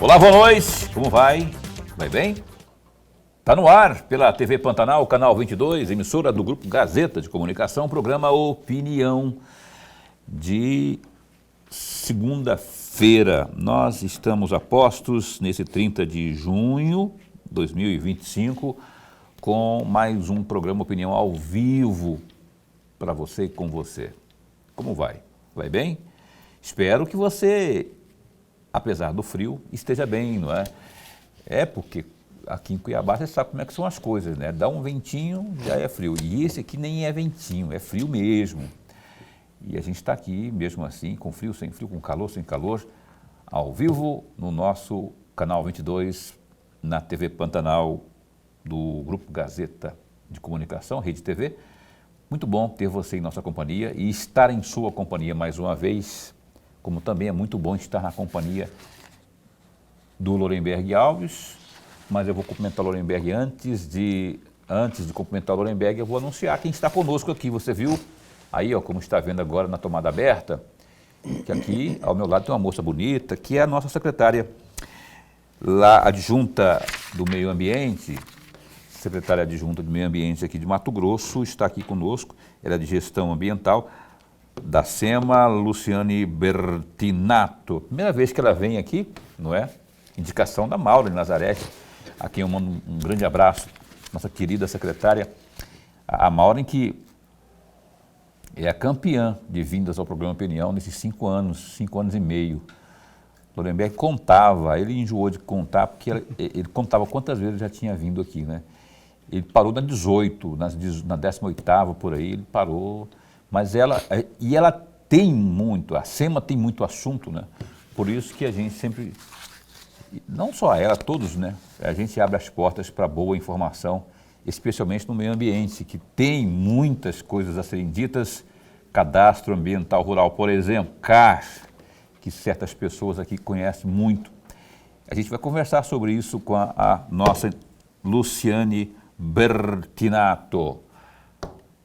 Olá, boa noite, como vai? Vai bem? Está no ar pela TV Pantanal, canal 22, emissora do Grupo Gazeta de Comunicação, programa Opinião de segunda-feira. Nós estamos a postos nesse 30 de junho de 2025 com mais um programa Opinião ao vivo para você e com você. Como vai? Vai bem? Espero que você, apesar do frio, esteja bem, não é? É porque aqui em Cuiabá você sabe como é que são as coisas, né? Dá um ventinho, já é frio. E esse aqui nem é ventinho, é frio mesmo. E a gente está aqui, mesmo assim, com frio, sem frio, com calor, sem calor, ao vivo no nosso canal 22, na TV Pantanal do Grupo Gazeta de Comunicação, Rede TV. Muito bom ter você em nossa companhia e estar em sua companhia mais uma vez, como também é muito bom estar na companhia do Lorenberg Alves, mas eu vou cumprimentar o Lorenberg antes de cumprimentar o Lorenberg, eu vou anunciar quem está conosco aqui. Você viu aí, ó, como está vendo agora na tomada aberta, que aqui ao meu lado tem uma moça bonita, que é a nossa secretária lá, adjunta do Meio Ambiente, secretária adjunta do Meio Ambiente aqui de Mato Grosso, está aqui conosco, ela é de Gestão Ambiental da SEMA, Luciane Bertinato. Primeira vez que ela vem aqui, não é? Indicação da Maura Nazarete, a quem eu mando um grande abraço, nossa querida secretária, a Maura, que é a campeã de vindas ao programa Opinião nesses 5 anos e meio. Lorenberg contava, ele enjoou de contar, porque ele contava quantas vezes já tinha vindo aqui, né? Ele parou na 18, na 18ª por aí, ele parou, mas ela tem muito, a SEMA tem muito assunto, né? Por isso que a gente sempre, não só ela, todos, né? A gente abre as portas para boa informação, especialmente no meio ambiente, que tem muitas coisas a serem ditas, cadastro ambiental rural, por exemplo, CAR, que certas pessoas aqui conhecem muito. A gente vai conversar sobre isso com a nossa Luciane Bertinato.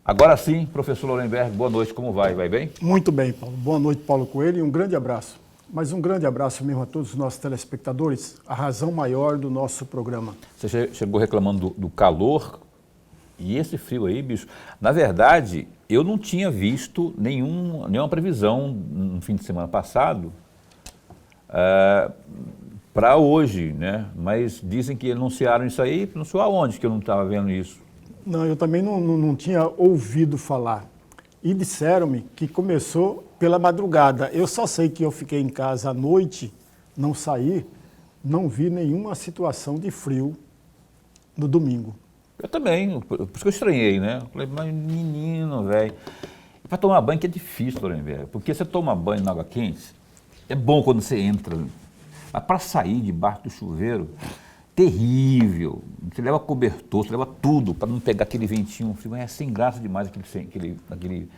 Agora sim, professor Lorenberg, boa noite, como vai? Vai bem? Muito bem, Paulo. Boa noite, Paulo Coelho, e um grande abraço. Mas um grande abraço mesmo a todos os nossos telespectadores, a razão maior do nosso programa. Você chegou reclamando do calor e esse frio aí, bicho. Na verdade, eu não tinha visto nenhuma previsão no fim de semana passado para hoje, né? Mas dizem que anunciaram isso aí, anunciou aonde que eu não estava vendo isso? Não, eu também não tinha ouvido falar. E disseram-me que começou pela madrugada. Eu só sei que eu fiquei em casa à noite, não saí, não vi nenhuma situação de frio no domingo. Eu também, por isso que eu estranhei, né? Eu falei, mas menino, velho. Para tomar banho que é difícil, Lorenberg, porque você toma banho na água quente, é bom quando você entra, mas para sair debaixo do chuveiro, terrível. Você leva cobertor, você leva tudo para não pegar aquele ventinho frio, é sem graça demais aquele.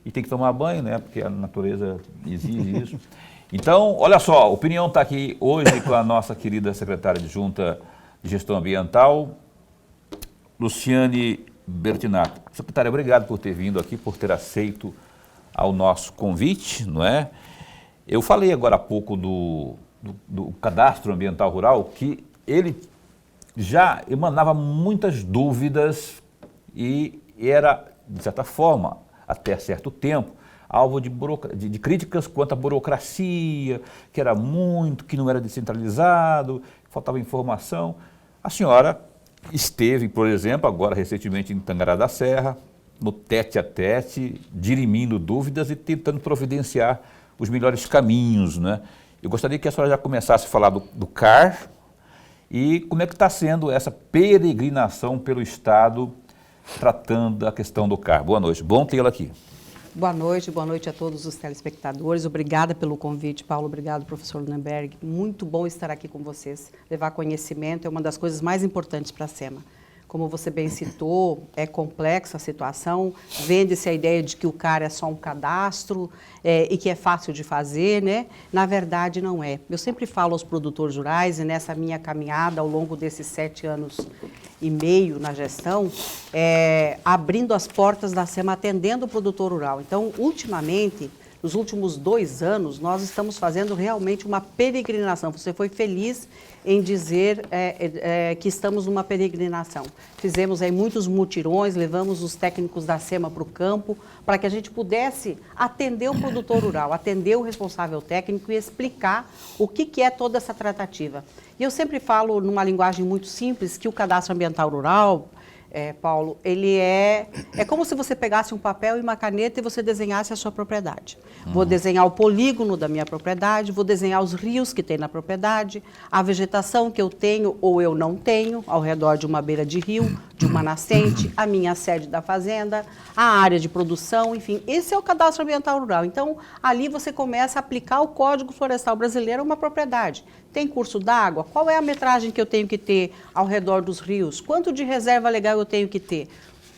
E tem que tomar banho, né? Porque a natureza exige isso. Então, olha só, a opinião está aqui hoje com a nossa querida secretária adjunta de Gestão Ambiental, Luciane Bertinato. Secretária, obrigado por ter vindo aqui, por ter aceito ao nosso convite, não é? Eu falei agora há pouco do cadastro ambiental rural, que ele já emanava muitas dúvidas e era, de certa forma, até certo tempo, alvo de críticas quanto à burocracia, que era muito, que não era descentralizado, faltava informação. A senhora esteve, por exemplo, agora recentemente em Tangará da Serra, no tete-a-tete, dirimindo dúvidas e tentando providenciar os melhores caminhos, né? Eu gostaria que a senhora já começasse a falar do CAR e como é que está sendo essa peregrinação pelo Estado tratando da questão do CAR. Boa noite, bom tê-la aqui. Boa noite a todos os telespectadores. Obrigada pelo convite, Paulo. Obrigado, professor Lorenberg. Muito bom estar aqui com vocês. Levar conhecimento é uma das coisas mais importantes para a SEMA. Como você bem citou, é complexa a situação, vende-se a ideia de que o CAR é só um cadastro e que é fácil de fazer, né? Na verdade, não é. Eu sempre falo aos produtores rurais, e nessa minha caminhada ao longo desses 7 anos e meio na gestão, abrindo as portas da SEMA, atendendo o produtor rural. Então, ultimamente, nos últimos 2 anos, nós estamos fazendo realmente uma peregrinação. Você foi feliz em dizer que estamos numa peregrinação. Fizemos aí muitos mutirões, levamos os técnicos da SEMA para o campo, para que a gente pudesse atender o produtor rural, atender o responsável técnico e explicar o que é toda essa tratativa. E eu sempre falo, numa linguagem muito simples, que o cadastro ambiental rural, Paulo, ele é como se você pegasse um papel e uma caneta e você desenhasse a sua propriedade. Vou desenhar o polígono da minha propriedade, vou desenhar os rios que tem na propriedade, a vegetação que eu tenho ou eu não tenho ao redor de uma beira de rio, de uma nascente, a minha sede da fazenda, a área de produção, enfim, esse é o cadastro ambiental rural. Então, ali você começa a aplicar o Código Florestal Brasileiro a uma propriedade. Tem curso d'água? Qual é a metragem que eu tenho que ter ao redor dos rios? Quanto de reserva legal eu tenho que ter?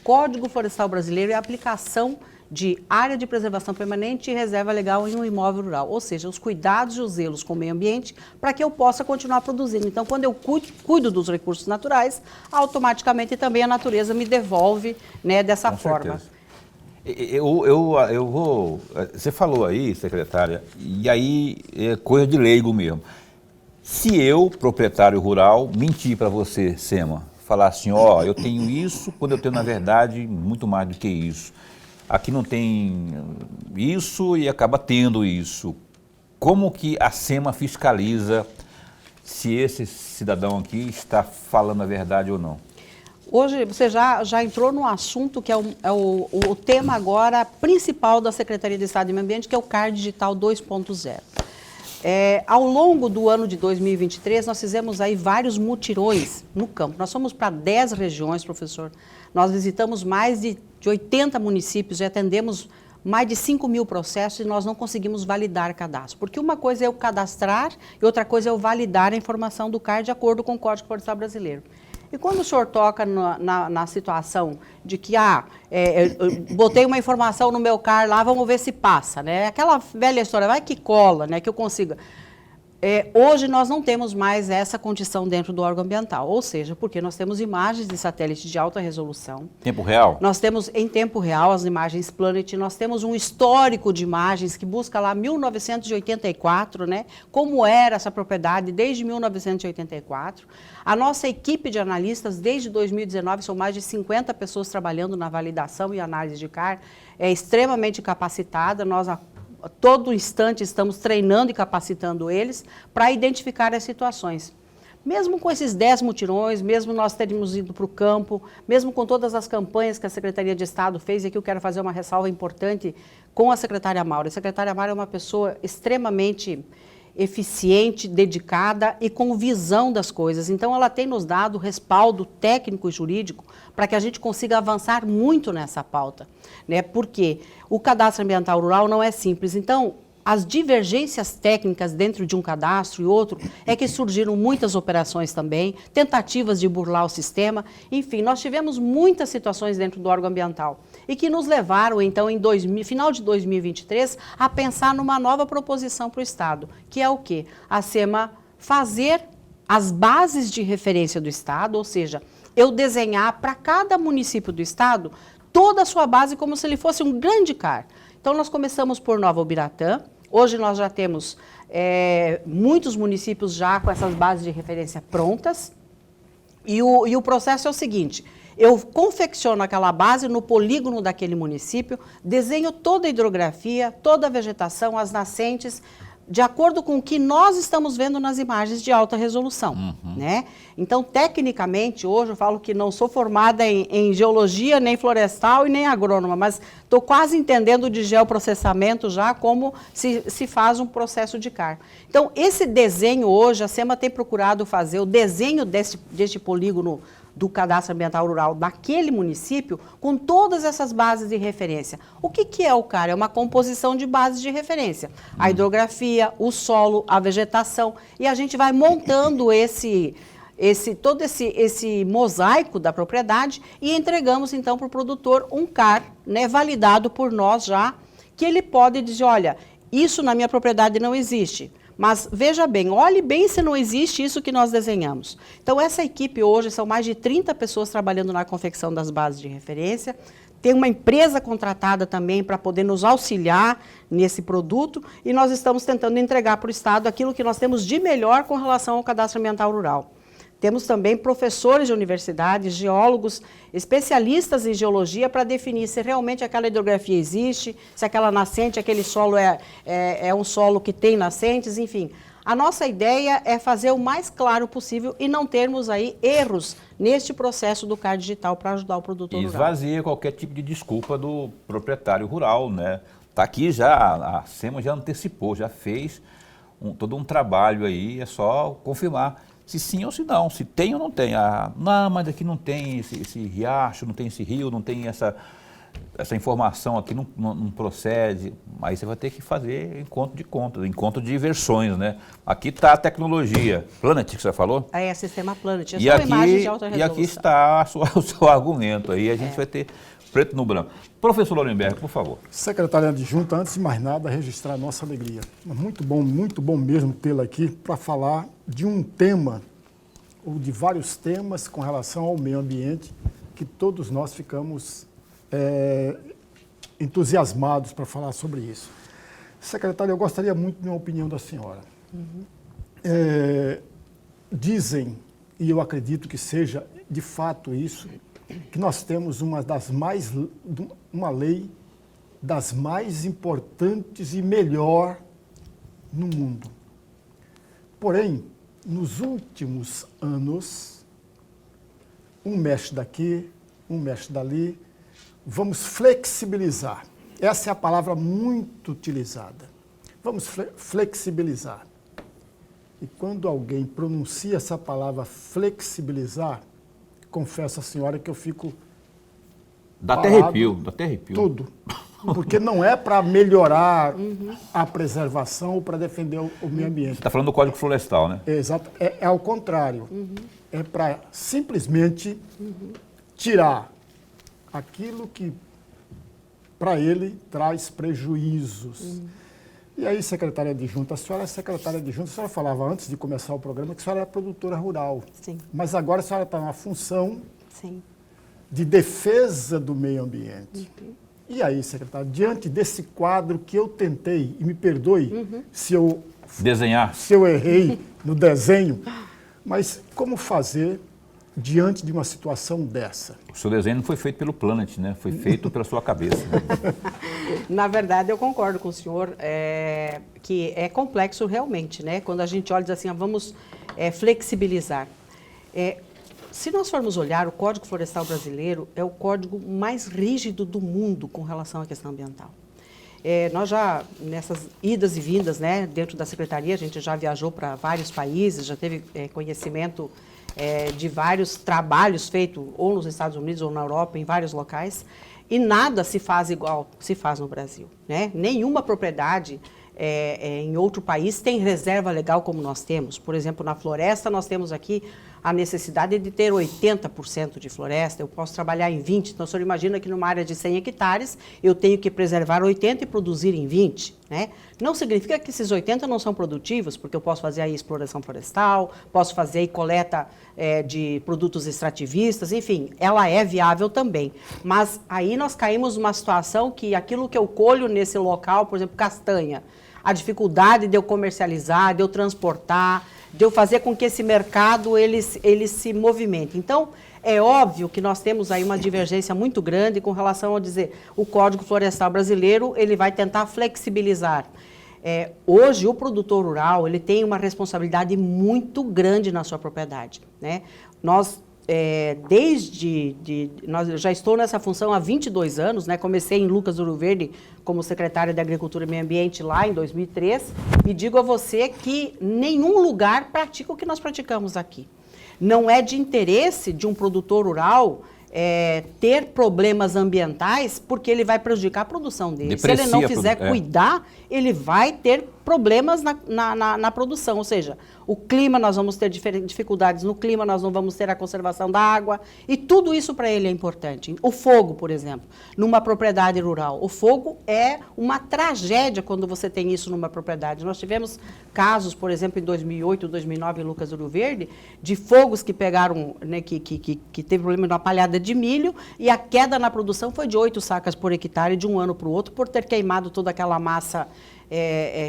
Código Florestal Brasileiro é a aplicação de área de preservação permanente e reserva legal em um imóvel rural. Ou seja, os cuidados e os zelos com o meio ambiente para que eu possa continuar produzindo. Então, quando eu cuido dos recursos naturais, automaticamente também a natureza me devolve, né, dessa Com forma. certeza. Eu vou... Você falou aí, secretária, e aí é coisa de leigo mesmo. Se eu, proprietário rural, mentir para você, SEMA, falar assim, ó, eu tenho isso, quando eu tenho, na verdade, muito mais do que isso. Aqui não tem isso e acaba tendo isso. Como que a SEMA fiscaliza se esse cidadão aqui está falando a verdade ou não? Hoje você já entrou no assunto que é o tema agora principal da Secretaria de Estado e Meio Ambiente, que é o CAR Digital 2.0. Ao longo do ano de 2023, nós fizemos aí vários mutirões no campo. Nós fomos para 10 regiões, professor. Nós visitamos mais de 80 municípios e atendemos mais de 5.000 processos e nós não conseguimos validar cadastro. Porque uma coisa é eu cadastrar e outra coisa é eu validar a informação do CAR de acordo com o Código Florestal Brasileiro. E quando o senhor toca na situação de que, eu botei uma informação no meu CAR lá, vamos ver se passa, né? Aquela velha história, vai que cola, né? Que eu consiga. Hoje nós não temos mais essa condição dentro do órgão ambiental, ou seja, porque nós temos imagens de satélite de alta resolução. Tempo real? Nós temos em tempo real as imagens Planet, nós temos um histórico de imagens que busca lá 1984, né? Como era essa propriedade desde 1984. A nossa equipe de analistas, desde 2019, são mais de 50 pessoas trabalhando na validação e análise de CAR, é extremamente capacitada. Nós a todo instante estamos treinando e capacitando eles para identificar as situações. Mesmo com esses 10 mutirões, mesmo nós teríamos ido para o campo, mesmo com todas as campanhas que a Secretaria de Estado fez, e aqui eu quero fazer uma ressalva importante com a secretária Maura. A secretária Maura é uma pessoa extremamente eficiente, dedicada e com visão das coisas. Então, ela tem nos dado respaldo técnico e jurídico para que a gente consiga avançar muito nessa pauta, né? Porque o cadastro ambiental rural não é simples. Então, as divergências técnicas dentro de um cadastro e outro é que surgiram muitas operações também, tentativas de burlar o sistema. Enfim, nós tivemos muitas situações dentro do órgão ambiental e que nos levaram, então, em final de 2023, a pensar numa nova proposição para o Estado, que é o quê? A SEMA fazer as bases de referência do Estado, ou seja, eu desenhar para cada município do Estado toda a sua base como se ele fosse um grande CAR. Então, nós começamos por Nova Ubiratã. Hoje nós já temos muitos municípios já com essas bases de referência prontas. E o processo é o seguinte: eu confecciono aquela base no polígono daquele município, desenho toda a hidrografia, toda a vegetação, as nascentes, de acordo com o que nós estamos vendo nas imagens de alta resolução, né? Então, tecnicamente, hoje eu falo que não sou formada em geologia, nem florestal e nem agrônoma, mas estou quase entendendo de geoprocessamento já como se faz um processo de CAR. Então, esse desenho hoje, a SEMA tem procurado fazer o desenho deste polígono do cadastro ambiental rural daquele município com todas essas bases de referência. O que é o CAR? É uma composição de bases de referência. A hidrografia, o solo, a vegetação, e a gente vai montando todo esse mosaico da propriedade e entregamos então para o produtor um CAR, né, validado por nós já, que ele pode dizer, olha, isso na minha propriedade não existe. Mas veja bem, olhe bem se não existe isso que nós desenhamos. Então, essa equipe hoje, são mais de 30 pessoas trabalhando na confecção das bases de referência, tem uma empresa contratada também para poder nos auxiliar nesse produto e nós estamos tentando entregar para o Estado aquilo que nós temos de melhor com relação ao cadastro ambiental rural. Temos também professores de universidades, geólogos, especialistas em geologia para definir se realmente aquela hidrografia existe, se aquela nascente, aquele solo é um solo que tem nascentes, enfim. A nossa ideia é fazer o mais claro possível e não termos aí erros neste processo do CAR digital para ajudar o produtor rural. Esvazia qualquer tipo de desculpa do proprietário rural, né? Está aqui já, a SEMA já antecipou, já fez todo um trabalho aí, é só confirmar se sim ou se não, se tem ou não tem. Não, mas aqui não tem esse riacho, não tem esse rio, não tem essa informação aqui, não procede. Aí você vai ter que fazer encontro de versões, né? Aqui está a tecnologia, Planet que você falou? É, sistema Planet, e aqui, imagem de alta resolução. E aqui está o seu argumento, aí a gente vai ter preto no branco. Professor Lorenberg, por favor. Secretária adjunta, antes de mais nada, registrar a nossa alegria. Muito bom mesmo tê-la aqui para falar de um tema, ou de vários temas com relação ao meio ambiente, que todos nós ficamos entusiasmados para falar sobre isso. Secretária, eu gostaria muito de uma opinião da senhora. Dizem, e eu acredito que seja de fato isso, que nós temos uma lei das mais importantes e melhor no mundo. Porém, nos últimos anos, um mexe daqui, um mexe dali, vamos flexibilizar. Essa é a palavra muito utilizada. Vamos flexibilizar. E quando alguém pronuncia essa palavra flexibilizar, confesso à senhora que eu fico... Dá até arrepio. Tudo. Porque não é para melhorar a preservação ou para defender o meio ambiente. Você está falando do Código Florestal, né? Exato. É ao contrário. É para simplesmente tirar aquilo que para ele traz prejuízos. E aí, secretária adjunta, a senhora é secretária adjunta, a senhora falava antes de começar o programa que a senhora era produtora rural. Sim. Mas agora a senhora está na função Sim. de defesa do meio ambiente. E aí, secretária, diante desse quadro que eu tentei, e me perdoe se eu errei no desenho, mas como fazer diante de uma situação dessa? O seu desenho não foi feito pelo Planet, né? Foi feito pela sua cabeça. Na verdade, eu concordo com o senhor que é complexo realmente, né? Quando a gente olha e diz assim, vamos flexibilizar. Se nós formos olhar, o Código Florestal Brasileiro é o código mais rígido do mundo com relação à questão ambiental. Nós já, nessas idas e vindas, né, dentro da Secretaria, a gente já viajou para vários países, já teve conhecimento de vários trabalhos feitos ou nos Estados Unidos ou na Europa, em vários locais, e nada se faz igual se faz no Brasil, né? Nenhuma propriedade em outro país tem reserva legal como nós temos. Por exemplo, na floresta nós temos aqui a necessidade de ter 80% de floresta, eu posso trabalhar em 20%, então o senhor imagina que numa área de 100 hectares eu tenho que preservar 80 e produzir em 20, né? Não significa que esses 80 não são produtivos, porque eu posso fazer aí exploração florestal, posso fazer aí coleta de produtos extrativistas, enfim, ela é viável também. Mas aí nós caímos numa situação que aquilo que eu colho nesse local, por exemplo, castanha, a dificuldade de eu comercializar, de eu transportar, de eu fazer com que esse mercado ele se movimente. Então, é óbvio que nós temos aí uma divergência muito grande com relação a dizer o Código Florestal Brasileiro, ele vai tentar flexibilizar. Hoje, o produtor rural, ele tem uma responsabilidade muito grande na sua propriedade, né? Nós, eu já estou nessa função há 22 anos, né? Comecei em Lucas do Rio Verde como secretária de Agricultura e Meio Ambiente lá em 2003 e digo a você que nenhum lugar pratica o que nós praticamos aqui. Não é de interesse de um produtor rural ter problemas ambientais porque ele vai prejudicar a produção dele. Se ele não quiser cuidar, ele vai ter problemas na produção, ou seja, o clima, nós vamos ter dificuldades no clima, nós não vamos ter a conservação da água, e tudo isso para ele é importante. O fogo, por exemplo, numa propriedade rural. O fogo é uma tragédia quando você tem isso numa propriedade. Nós tivemos casos, por exemplo, em 2008, 2009, em Lucas do Rio Verde, de fogos que pegaram, né, que teve problema na palhada de milho, e a queda na produção foi de 8 sacas por hectare de um ano para o outro, por ter queimado toda aquela massa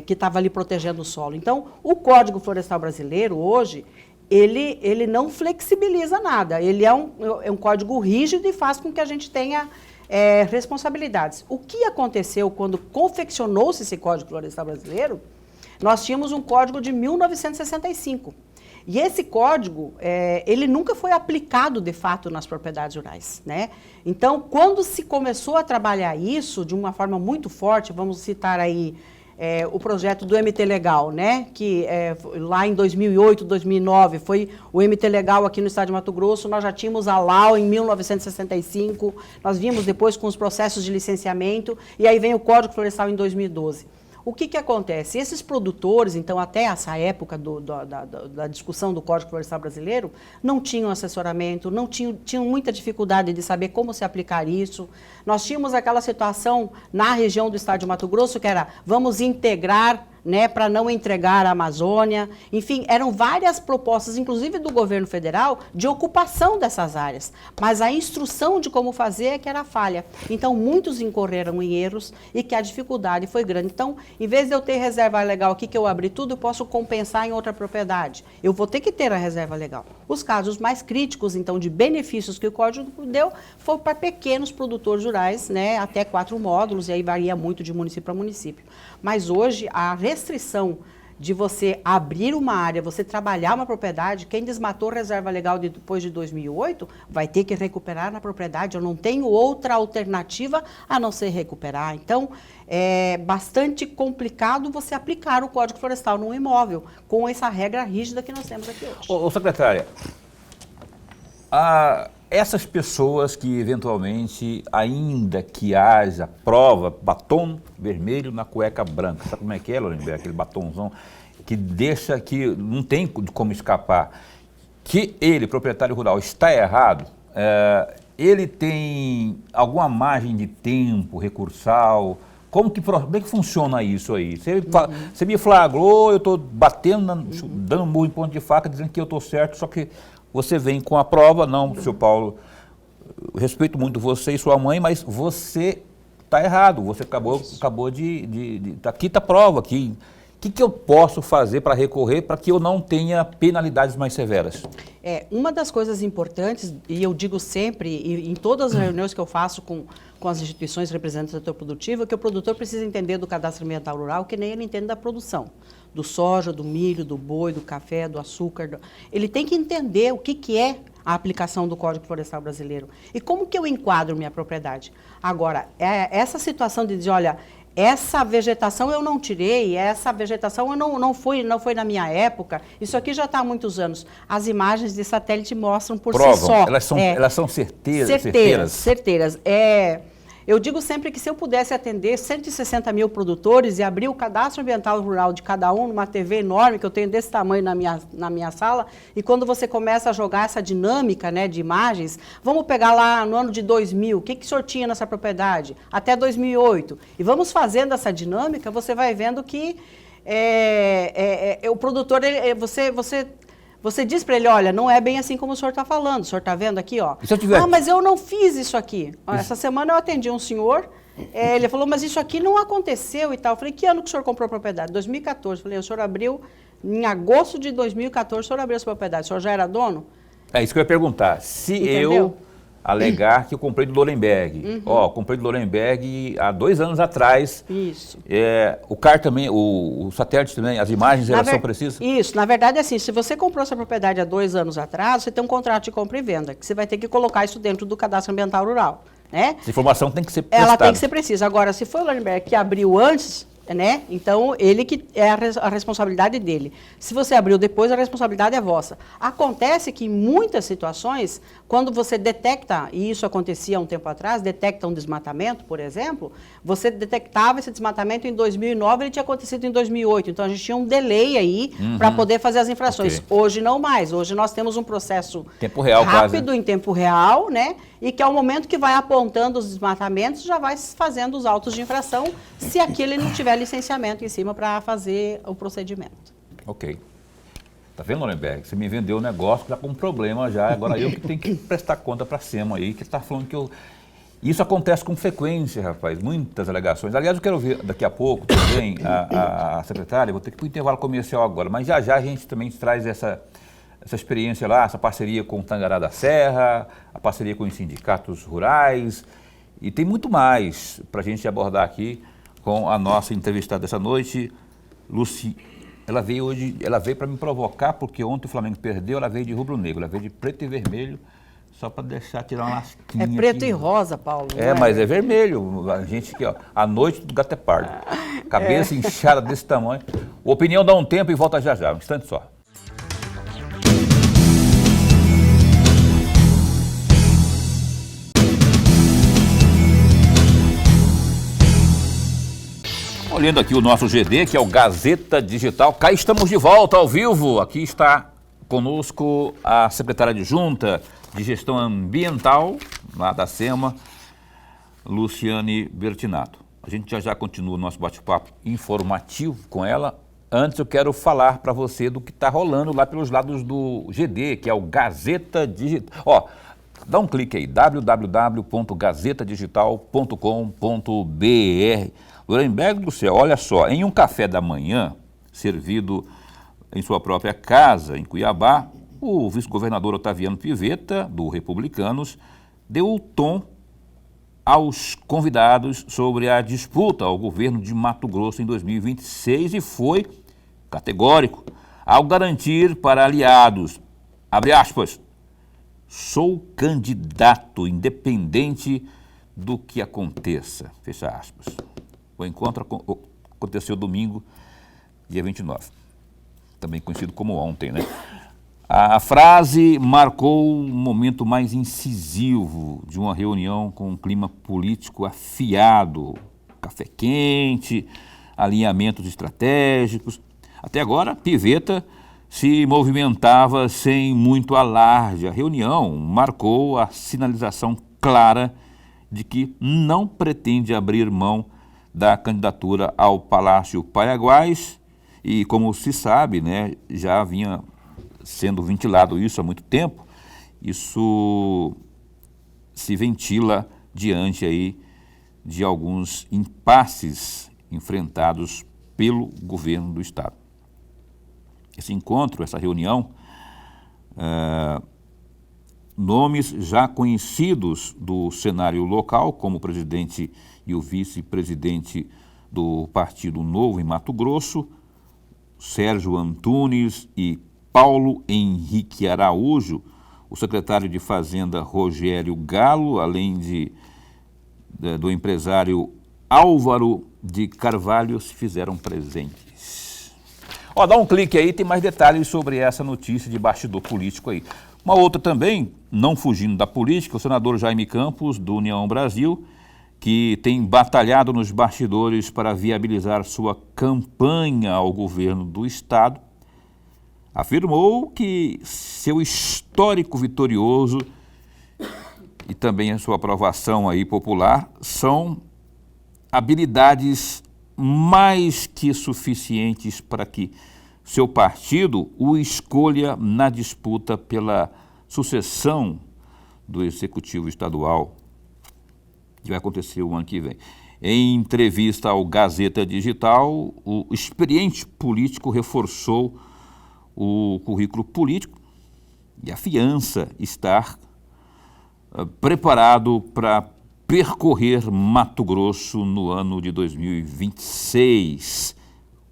que estava ali protegendo o solo. Então, o Código Florestal Brasileiro, hoje, ele não flexibiliza nada. Ele é um código rígido e faz com que a gente tenha responsabilidades. O que aconteceu quando confeccionou-se esse Código Florestal Brasileiro? Nós tínhamos um código de 1965. E esse código, ele nunca foi aplicado, de fato, nas propriedades rurais, né? Então, quando se começou a trabalhar isso de uma forma muito forte, vamos citar aí o projeto do MT Legal, né? Que lá em 2008, 2009, foi o MT Legal aqui no estado de Mato Grosso, nós já tínhamos a LAU em 1965, nós vimos depois com os processos de licenciamento, e aí vem o Código Florestal em 2012. O que acontece? Esses produtores, então, até essa época da discussão do Código Florestal Brasileiro, não tinham assessoramento, tinham muita dificuldade de saber como se aplicar isso. Nós tínhamos aquela situação na região do estado de Mato Grosso, que era, vamos integrar, né, para não entregar a Amazônia. Enfim, eram várias propostas, inclusive do governo federal, de ocupação dessas áreas. Mas a instrução de como fazer é que era falha. Então, muitos incorreram em erros e que a dificuldade foi grande. Então, em vez de eu ter reserva legal aqui, que eu abri tudo, eu posso compensar em outra propriedade. Eu vou ter que ter a reserva legal. Os casos mais críticos, então, de benefícios que o Código deu, foi para pequenos produtores rurais, né, até 4 módulos, e aí varia muito de município para município. Mas hoje, a restrição de você abrir uma área, você trabalhar uma propriedade, quem desmatou reserva legal depois de 2008, vai ter que recuperar na propriedade. Eu não tenho outra alternativa a não ser recuperar. Então, é bastante complicado você aplicar o Código Florestal num imóvel, com essa regra rígida que nós temos aqui hoje. Ô, secretária, essas pessoas que eventualmente, ainda que haja prova, batom vermelho na cueca branca, sabe como é que é, Lorenberg? Aquele batomzão que deixa que não tem como escapar, que ele, proprietário rural, está errado, ele tem alguma margem de tempo recursal? Como é que funciona isso aí? Você me flagrou, eu estou batendo, dando murro em ponto de faca, dizendo que eu estou certo, só que você vem com a prova, não, seu Paulo, eu respeito muito você e sua mãe, mas você está errado, você acabou de aqui está a prova, aqui. O que eu posso fazer para recorrer para que eu não tenha penalidades mais severas? Uma das coisas importantes, e eu digo sempre, e em todas as reuniões que eu faço com as instituições representantes do setor produtivo, é que o produtor precisa entender do cadastro ambiental rural, que nem ele entende da produção. Do soja, do milho, do boi, do café, do açúcar. Ele tem que entender o que é a aplicação do Código Florestal Brasileiro. E como que eu enquadro minha propriedade? Agora, essa situação de dizer, olha, essa vegetação eu não tirei, essa vegetação não foi na minha época, isso aqui já está há muitos anos. As imagens de satélite mostram por si só. Elas são certeiras? Certeiras. Eu digo sempre que se eu pudesse atender 160 mil produtores e abrir o cadastro ambiental rural de cada um numa TV enorme, que eu tenho desse tamanho na minha sala, e quando você começa a jogar essa dinâmica, né, de imagens, vamos pegar lá no ano de 2000, o que o senhor tinha nessa propriedade? Até 2008. E vamos fazendo essa dinâmica, você vai vendo que o produtor, você diz para ele, olha, não é bem assim como o senhor está falando, o senhor está vendo aqui, ó. Mas eu não fiz isso aqui. Essa semana eu atendi um senhor, ele falou, mas isso aqui não aconteceu e tal. Eu falei, que ano que o senhor comprou a propriedade? 2014. Eu falei, o senhor abriu, em agosto de 2014, o senhor abriu essa propriedade, o senhor já era dono? É isso que eu ia perguntar. Se eu alegar que eu comprei do Lorenberg. Comprei do Lorenberg há 2 anos atrás. Isso. O CAR também, o satélite também, as imagens elas são precisas? Isso, na verdade é assim, se você comprou essa propriedade há 2 anos atrás, você tem um contrato de compra e venda, que você vai ter que colocar isso dentro do cadastro ambiental rural, né? Essa informação tem que ser prestada. Ela tem que ser precisa. Agora, se foi o Lorenberg que abriu antes, né? Então, ele que é a responsabilidade dele. Se você abriu depois, a responsabilidade é vossa. Acontece que em muitas situações, quando você detecta, e isso acontecia um tempo atrás, detecta um desmatamento, por exemplo, você detectava esse desmatamento em 2009, ele tinha acontecido em 2008. Então, a gente tinha um delay aí para poder fazer as infrações. Okay. Hoje não mais. Hoje nós temos um processo tempo real, rápido, quase. em tempo real, né? E que ao momento que vai apontando os desmatamentos, já vai fazendo os autos de infração, se aquele não tiver licenciamento em cima para fazer o procedimento. Ok. Tá vendo, Lorenberg? Você me vendeu o negócio que tá com um problema já. Agora eu que tenho que prestar conta para a SEMA aí, que está falando que eu... Isso acontece com frequência, rapaz. Muitas alegações. Aliás, eu quero ver daqui a pouco também a secretária. Vou ter que ir para o intervalo comercial agora. Mas já a gente também traz essa experiência lá, essa parceria com o Tangará da Serra, a parceria com os sindicatos rurais. E tem muito mais para a gente abordar aqui com a nossa entrevistada dessa noite, Luci. Ela veio para me provocar, porque ontem o Flamengo perdeu, ela veio de rubro-negro, ela veio de preto e vermelho, só para tirar uma lasquinha. É preto aqui. E rosa, Paulo. Mas é vermelho. A gente aqui, ó, a noite do gato é pardo. Cabeça inchada desse tamanho. Opinião dá um tempo e volta já, um instante só. Olhando aqui o nosso GD, que é o Gazeta Digital, cá estamos de volta ao vivo. Aqui está conosco a secretária adjunta de Gestão Ambiental, lá da SEMA, Luciane Bertinato. A gente já continua o nosso bate-papo informativo com ela. Antes eu quero falar para você do que está rolando lá pelos lados do GD, que é o Gazeta Digital. Ó, dá um clique aí, www.gazetadigital.com.br. Lorenberg do céu, olha só, em um café da manhã, servido em sua própria casa, em Cuiabá, o vice-governador Otaviano Pivetta, do Republicanos, deu o tom aos convidados sobre a disputa ao governo de Mato Grosso em 2026 e foi categórico ao garantir para aliados, abre aspas, sou candidato independente do que aconteça, fecha aspas. O encontro aconteceu domingo, dia 29, também conhecido como ontem, né? A frase marcou um momento mais incisivo de uma reunião com um clima político afiado, café quente, alinhamentos estratégicos. Até agora, Pivetta se movimentava sem muito alarde. A reunião marcou a sinalização clara de que não pretende abrir mão da candidatura ao Palácio Paiaguás e, como se sabe, né, já vinha sendo ventilado isso há muito tempo, isso se ventila diante aí de alguns impasses enfrentados pelo governo do Estado. Esse encontro, essa reunião, nomes já conhecidos do cenário local, como o presidente e o vice-presidente do Partido Novo em Mato Grosso, Sérgio Antunes e Paulo Henrique Araújo, o secretário de Fazenda Rogério Galo, além do empresário Álvaro de Carvalho, se fizeram presentes. Ó, dá um clique aí, tem mais detalhes sobre essa notícia de bastidor político aí. Uma outra também, não fugindo da política, o senador Jaime Campos, do União Brasil, que tem batalhado nos bastidores para viabilizar sua campanha ao governo do Estado, afirmou que seu histórico vitorioso e também a sua aprovação aí popular são habilidades mais que suficientes para que seu partido o escolha na disputa pela sucessão do Executivo Estadual, que vai acontecer o ano que vem. Em entrevista ao Gazeta Digital, o experiente político reforçou o currículo político e afiança estar preparado para percorrer Mato Grosso no ano de 2026,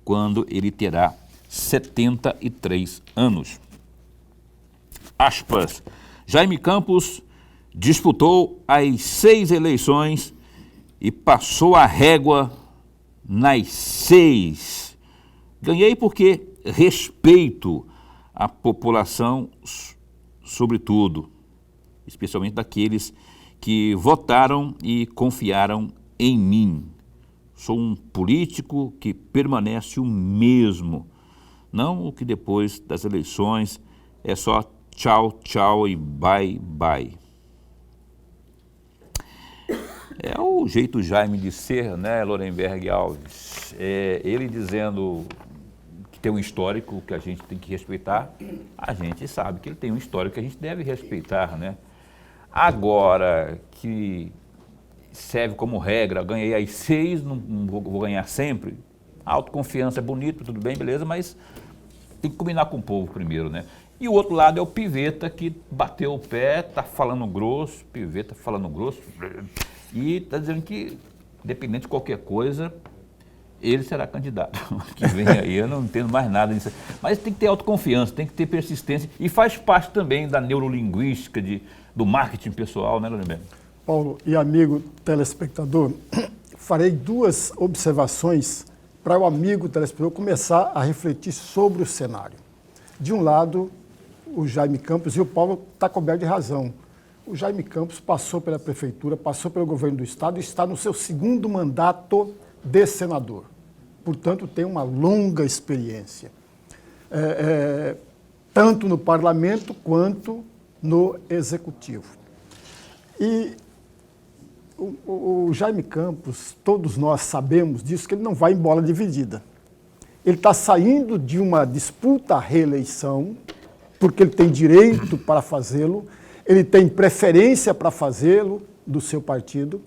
quando ele terá 73 anos. Aspas. Jaime Campos disputou as 6 eleições e passou a régua nas 6. Ganhei porque respeito a população, sobretudo, especialmente daqueles que votaram e confiaram em mim. Sou um político que permanece o mesmo, não o que depois das eleições é só tchau, tchau e bye, bye. É o jeito Jaime de ser, né, Lorenberg Alves? Ele dizendo que tem um histórico que a gente tem que respeitar, a gente sabe que ele tem um histórico que a gente deve respeitar, né? Agora, que serve como regra, ganhei as 6, não vou ganhar sempre. A autoconfiança é bonito, tudo bem, beleza, mas tem que combinar com o povo primeiro, né? E o outro lado é o Piveta, que bateu o pé, tá falando grosso, Piveta falando grosso, e está dizendo que, independente de qualquer coisa, ele será candidato. Que vem aí, eu não entendo mais nada disso. Mas tem que ter autoconfiança, tem que ter persistência, e faz parte também da neurolinguística, do marketing pessoal, né, Lorenberg? Paulo e amigo telespectador, farei 2 observações para o amigo telespectador começar a refletir sobre o cenário. De um lado, o Jaime Campos, e o Paulo está coberto de razão. O Jaime Campos passou pela prefeitura, passou pelo governo do estado e está no seu 2º mandato de senador. Portanto, tem uma longa experiência, tanto no parlamento quanto no executivo. E o Jaime Campos, todos nós sabemos disso, que ele não vai em bola dividida. Ele está saindo de uma disputa à reeleição, porque ele tem direito para fazê-lo, ele tem preferência para fazê-lo do seu partido,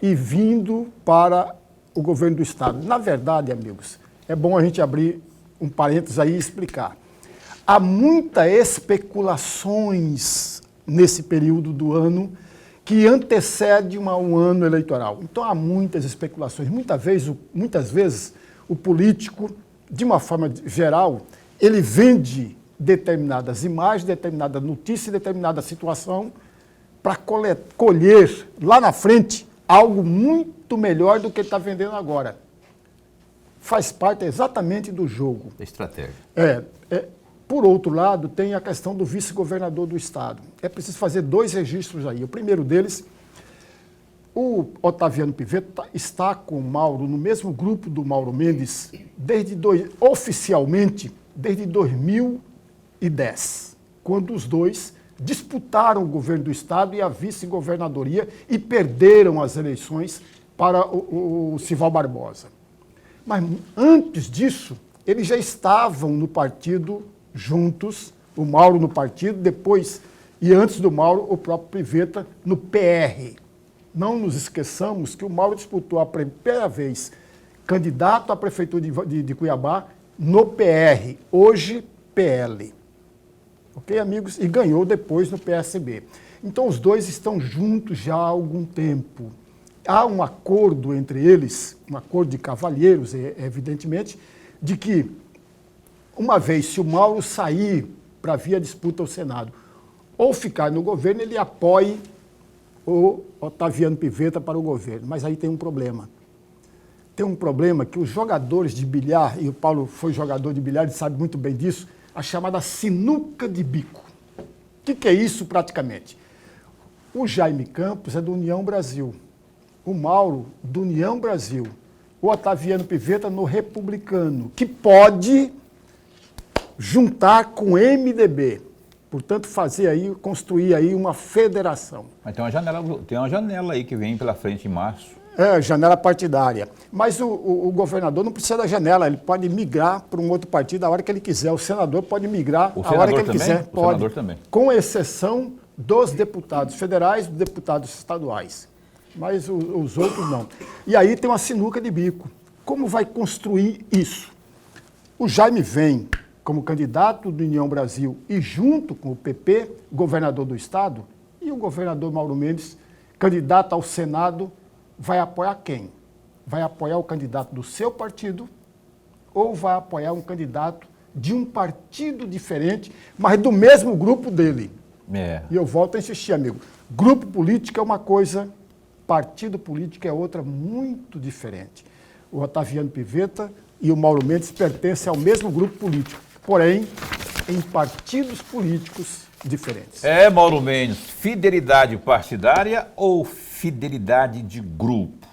e vindo para o governo do estado. Na verdade, amigos, é bom a gente abrir um parênteses aí e explicar. Há muitas especulações nesse período do ano que antecede um ano eleitoral. Então há muitas especulações. Muitas vezes o político, de uma forma geral, ele vende determinadas imagens, determinada notícia, determinada situação para colher lá na frente algo muito melhor do que ele está vendendo agora. Faz parte exatamente do jogo. Da estratégia. Por outro lado, tem a questão do vice-governador do estado. É preciso fazer 2 registros aí. O primeiro deles, o Otaviano Piveta está com o Mauro no mesmo grupo do Mauro Mendes oficialmente desde 2010, quando os dois disputaram o governo do estado e a vice-governadoria e perderam as eleições para o Sival Barbosa. Mas antes disso, eles já estavam no partido juntos, o Mauro no partido, depois, e antes do Mauro, o próprio Piveta no PR. Não nos esqueçamos que o Mauro disputou a primeira vez candidato à prefeitura de Cuiabá no PR, hoje PL. Ok, amigos? E ganhou depois no PSB. Então, os dois estão juntos já há algum tempo. Há um acordo entre eles, um acordo de cavalheiros, evidentemente, de que, uma vez, se o Mauro sair para vir a disputa ao Senado ou ficar no governo, ele apoie o Otaviano Piveta para o governo. Mas aí tem um problema. Tem um problema que os jogadores de bilhar, e o Paulo foi jogador de bilhar e sabe muito bem disso, a chamada sinuca de bico. O que é isso praticamente? O Jaime Campos é do União Brasil, o Mauro do União Brasil, o Otaviano Piveta no Republicano, que pode juntar com o MDB, portanto construir aí uma federação. Mas tem uma janela aí que vem pela frente em março. Janela partidária. Mas o governador não precisa da janela, ele pode migrar para um outro partido a hora que ele quiser. O senador pode migrar a hora que ele quiser. O senador também. Com exceção dos deputados federais e dos deputados estaduais. Mas os outros não. E aí tem uma sinuca de bico. Como vai construir isso? O Jaime vem como candidato do União Brasil e junto com o PP, governador do estado, e o governador Mauro Mendes, candidato ao Senado, vai apoiar quem? Vai apoiar o candidato do seu partido ou vai apoiar um candidato de um partido diferente, mas do mesmo grupo dele? E eu volto a insistir, amigo. Grupo político é uma coisa, partido político é outra muito diferente. O Otaviano Pivetta e o Mauro Mendes pertencem ao mesmo grupo político, porém em partidos políticos diferentes. Mauro Mendes, fidelidade partidária ou fidelidade de grupo?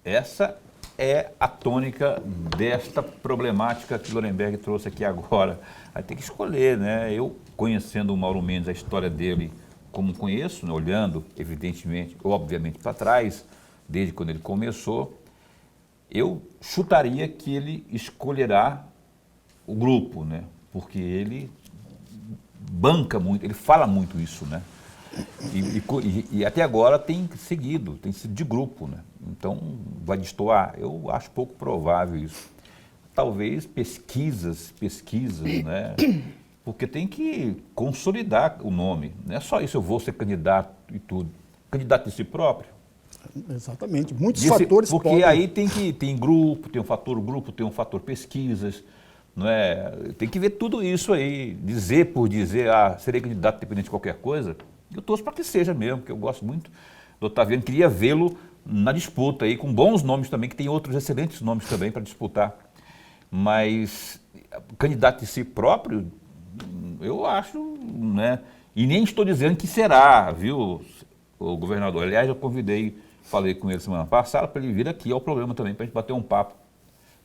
Essa é a tônica desta problemática que Lorenberg trouxe aqui agora. Vai ter que escolher, né? Eu, conhecendo o Mauro Mendes, a história dele como conheço, né? Olhando, evidentemente, obviamente, para trás, desde quando ele começou, eu chutaria que ele escolherá o grupo, né? Porque ele banca muito, ele fala muito isso, né? E até agora tem sido de grupo, né? Então vai destoar. Eu acho pouco provável isso. Talvez pesquisas, né? Porque tem que consolidar o nome. Não é só isso, eu vou ser candidato e tudo. Candidato de si próprio. Exatamente, muitos fatores porque podem... aí tem grupo, tem um fator grupo, tem um fator pesquisas, não é? Tem que ver tudo isso aí, dizer por dizer, serei candidato independente de qualquer coisa. Eu torço para que seja mesmo, porque eu gosto muito do Otaviano, queria vê-lo na disputa aí, com bons nomes também, que tem outros excelentes nomes também para disputar. Mas candidato de si próprio, eu acho, né? E nem estou dizendo que será, viu, o governador. Aliás, eu falei com ele semana passada para ele vir aqui ao programa também, para a gente bater um papo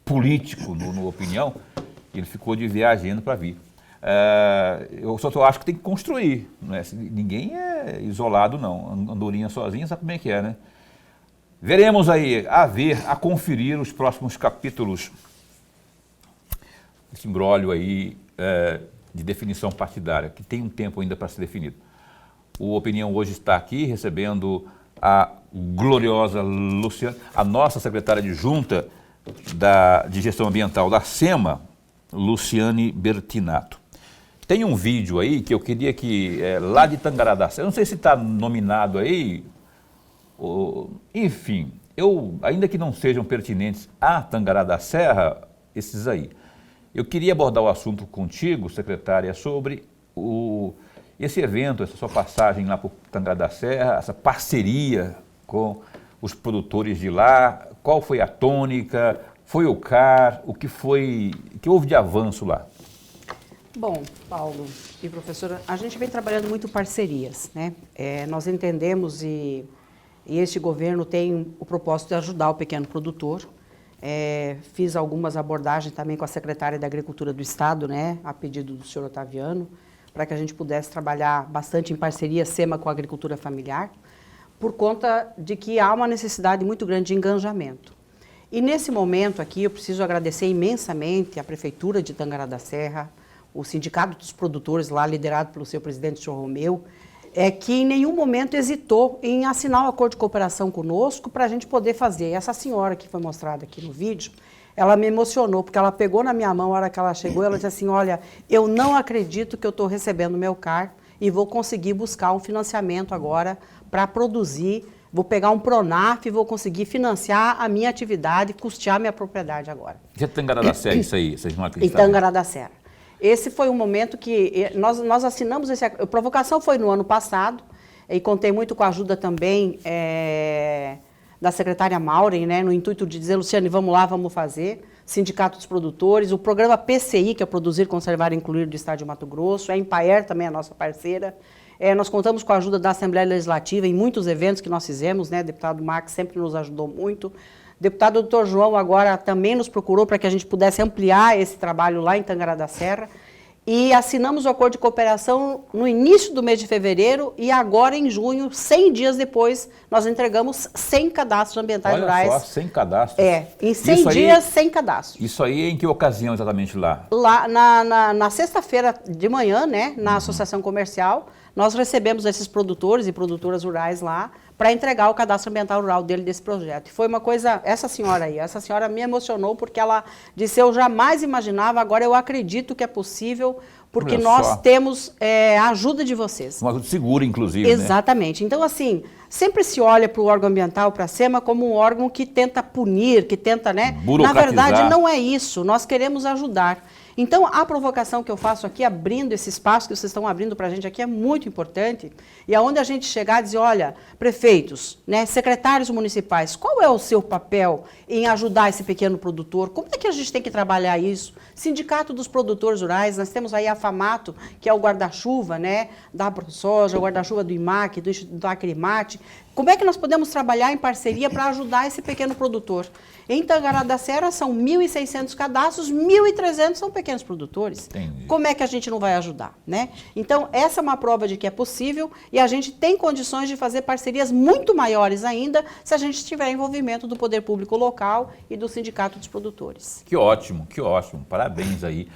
político no Opinião. Ele ficou de viagem indo para vir. Eu só acho que tem que construir, né? Ninguém é isolado, não. Andorinha sozinha, sabe como é que é, né? Veremos aí, a conferir os próximos capítulos desse imbróglio aí de definição partidária, que tem um tempo ainda para ser definido. O Opinião hoje está aqui recebendo a gloriosa Luciane, a nossa secretária de junta de gestão ambiental da SEMA, Luciane Bertinato. Tem um vídeo aí que eu queria que, lá de Tangará da Serra, eu não sei se está nominado aí, enfim, ainda que não sejam pertinentes a Tangará da Serra, esses aí. Eu queria abordar o assunto contigo, secretária, sobre esse evento, essa sua passagem lá por Tangará da Serra, essa parceria com os produtores de lá, qual foi a tônica, foi o CAR, o que houve de avanço lá? Bom, Paulo e professora, a gente vem trabalhando muito parcerias, né? Nós entendemos e este governo tem o propósito de ajudar o pequeno produtor. Fiz algumas abordagens também com a secretária da Agricultura do Estado, né, a pedido do senhor Otaviano, para que a gente pudesse trabalhar bastante em parceria SEMA com a agricultura familiar, por conta de que há uma necessidade muito grande de engajamento. E nesse momento aqui eu preciso agradecer imensamente a Prefeitura de Tangará da Serra, o Sindicato dos Produtores lá, liderado pelo seu presidente, o senhor Romeu, que em nenhum momento hesitou em assinar um acordo de cooperação conosco para a gente poder fazer. Essa senhora que foi mostrada aqui no vídeo, ela me emocionou, porque ela pegou na minha mão, a hora que ela chegou, ela disse assim, olha, eu não acredito que eu estou recebendo meu CAR e vou conseguir buscar um financiamento agora para produzir, vou pegar um Pronaf e vou conseguir financiar a minha atividade, custear minha propriedade agora. Já Tangará da Serra, isso aí, vocês não acreditam? Em Tangará da Serra. Esse foi um momento que nós assinamos esse acordo. A provocação foi no ano passado, e contei muito com a ajuda também da secretária Maureen, né, no intuito de dizer, Luciane, vamos lá, vamos fazer. Sindicato dos Produtores, o programa PCI, que é Produzir, Conservar e Incluir do Estado de Mato Grosso, a Empaer também é a nossa parceira. Nós contamos com a ajuda da Assembleia Legislativa em muitos eventos que nós fizemos, né, o deputado Max sempre nos ajudou muito. O deputado Dr. João agora também nos procurou para que a gente pudesse ampliar esse trabalho lá em Tangará da Serra. E assinamos o acordo de cooperação no início do mês de fevereiro e agora em junho, 100 dias depois, nós entregamos 100 cadastros ambientais rurais. Olha só, 100 cadastros. Em 100 dias, 100 cadastros. Isso aí em que ocasião exatamente lá? Lá na sexta-feira de manhã, né, na Associação Comercial, nós recebemos esses produtores e produtoras rurais lá para entregar o cadastro ambiental rural desse projeto. E foi uma coisa, essa senhora me emocionou porque ela disse, eu jamais imaginava, agora eu acredito que é possível, porque Olha nós só. temos a ajuda de vocês. Uma ajuda segura, inclusive, né? Exatamente. Então, assim, sempre se olha para o órgão ambiental, para a SEMA, como um órgão que tenta punir, que tenta, né? Na Burocratizar. verdade, não é isso. Nós queremos ajudar. Então, a provocação que eu faço aqui, abrindo esse espaço que vocês estão abrindo para a gente aqui, é muito importante. E aonde a gente chegar e dizer, olha, prefeitos, né, secretários municipais, qual é o seu papel em ajudar esse pequeno produtor? Como é que a gente tem que trabalhar isso? Sindicato dos Produtores Rurais, nós temos aí a FAMATO, que é o guarda-chuva, né, da ProSoja, o guarda-chuva do IMAC, do Acrimate. Como é que nós podemos trabalhar em parceria para ajudar esse pequeno produtor? Em Tangará da Serra são 1.600 cadastros, 1.300 são pequenos produtores. Entendi. Como é que a gente não vai ajudar, né? Então, essa é uma prova de que é possível e a gente tem condições de fazer parcerias muito maiores ainda se a gente tiver envolvimento do poder público local e do Sindicato dos Produtores. Que ótimo, que ótimo. Parabéns aí.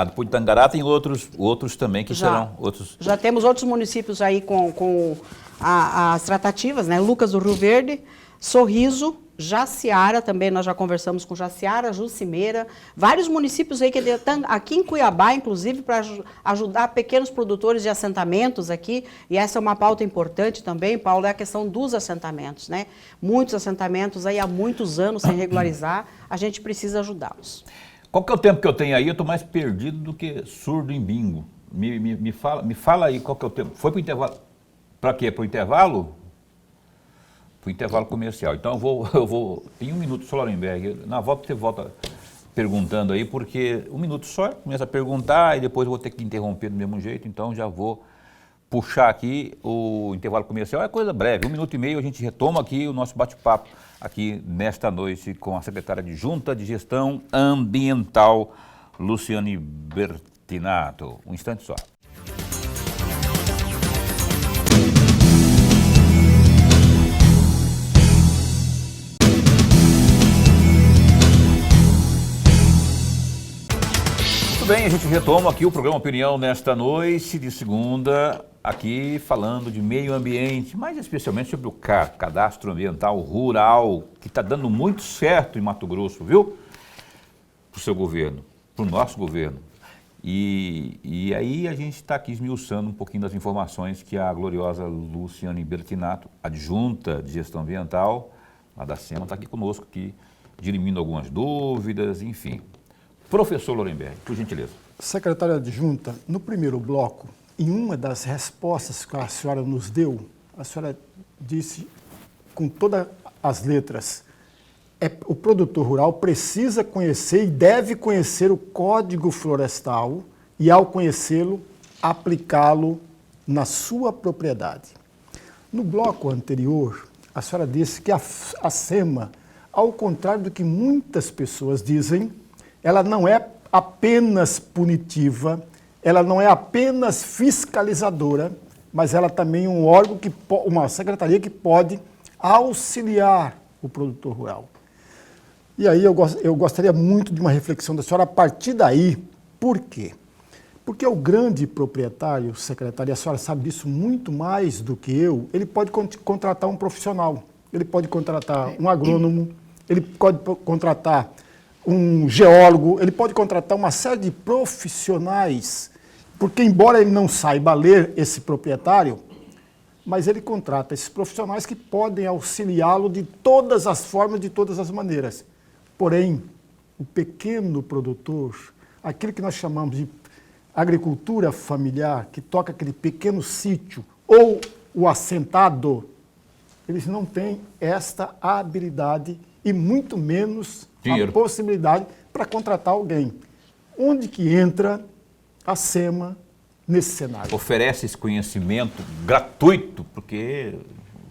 Depois de Tangará tem outros também que serão outros. Já temos outros municípios aí com as tratativas, né? Lucas do Rio Verde, Sorriso, Jaciara, também nós já conversamos com Jaciara, Jucimeira, vários municípios aí, aqui em Cuiabá, inclusive, para ajudar pequenos produtores de assentamentos aqui, e essa é uma pauta importante também, Paulo, é a questão dos assentamentos, né? Muitos assentamentos aí há muitos anos sem regularizar, a gente precisa ajudá-los. Qual que é o tempo que eu tenho aí? Eu estou mais perdido do que surdo em bingo. Me fala aí qual que é o tempo. Foi para o intervalo? Para quê? Para o intervalo? Para o intervalo comercial. Então eu vou em 1 minuto só, Lorenberg. Na volta você volta perguntando aí, porque 1 minuto só, começa a perguntar e depois eu vou ter que interromper do mesmo jeito, então já vou puxar aqui o intervalo comercial. É coisa breve, 1 minuto e meio a gente retoma aqui o nosso bate-papo aqui nesta noite com a secretária adjunta de Gestão Ambiental, Luciane Bertinato. Um instante só. Bem, a gente retoma aqui o programa Opinião nesta noite de segunda, aqui falando de meio ambiente, mais especialmente sobre o CAR, Cadastro Ambiental Rural, que está dando muito certo em Mato Grosso, viu? Para o seu governo, para o nosso governo. E aí a gente está aqui esmiuçando um pouquinho das informações que a gloriosa Luciane Bertinato, adjunta de Gestão Ambiental, lá da SEMA, está aqui conosco, aqui, dirimindo algumas dúvidas, enfim. Professor Lorenberg, por gentileza. Secretária adjunta, no primeiro bloco, em uma das respostas que a senhora nos deu, a senhora disse com todas as letras, o produtor rural precisa conhecer e deve conhecer o Código Florestal e, ao conhecê-lo, aplicá-lo na sua propriedade. No bloco anterior, a senhora disse que a SEMA, ao contrário do que muitas pessoas dizem, ela não é apenas punitiva, ela não é apenas fiscalizadora, mas ela também é um órgão, uma secretaria que pode auxiliar o produtor rural. E aí eu gostaria muito de uma reflexão da senhora a partir daí. Por quê? Porque o grande proprietário, secretário, e a senhora sabe disso muito mais do que eu, ele pode contratar um profissional, ele pode contratar um agrônomo, ele pode contratar um geólogo, ele pode contratar uma série de profissionais, porque embora ele não saiba ler, esse proprietário, mas ele contrata esses profissionais que podem auxiliá-lo de todas as formas, de todas as maneiras. Porém, o pequeno produtor, aquilo que nós chamamos de agricultura familiar, que toca aquele pequeno sítio, ou o assentado, eles não têm esta habilidade e muito menos dinheiro, a possibilidade para contratar alguém. Onde que entra a SEMA nesse cenário? Oferece esse conhecimento gratuito, porque,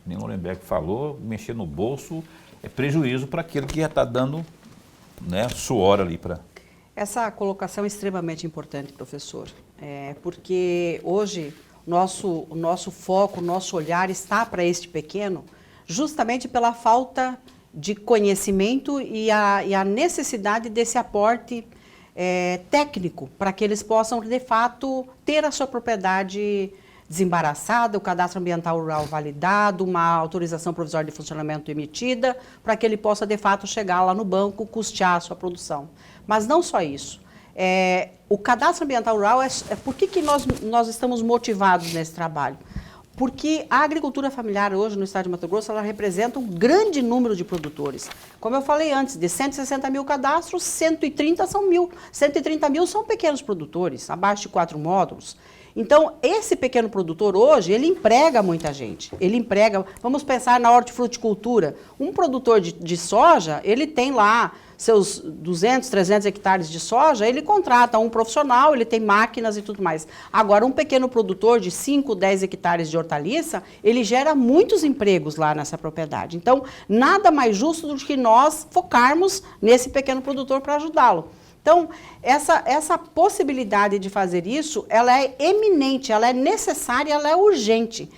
nem o Lorenberg falou, mexer no bolso é prejuízo para aquele que já está dando, né, suor ali para... Essa colocação é extremamente importante, professor, porque hoje o nosso foco, o nosso olhar está para este pequeno, justamente pela falta de conhecimento e a necessidade desse aporte técnico para que eles possam, de fato, ter a sua propriedade desembaraçada, o cadastro ambiental rural validado, uma autorização provisória de funcionamento emitida, para que ele possa, de fato, chegar lá no banco, custear a sua produção. Mas não só isso. o cadastro ambiental rural por que nós estamos motivados nesse trabalho? Porque a agricultura familiar hoje no estado de Mato Grosso, ela representa um grande número de produtores. Como eu falei antes, de 160 mil cadastros, 130 mil são pequenos produtores, abaixo de 4 módulos. Então, esse pequeno produtor hoje, ele emprega muita gente. Ele emprega, vamos pensar na hortifruticultura. Um produtor de soja, ele tem lá seus 200, 300 hectares de soja, ele contrata um profissional, ele tem máquinas e tudo mais. Agora, um pequeno produtor de 5, 10 hectares de hortaliça, ele gera muitos empregos lá nessa propriedade. Então, nada mais justo do que nós focarmos nesse pequeno produtor para ajudá-lo. Então, essa possibilidade de fazer isso, ela é eminente, ela é necessária, ela é urgente.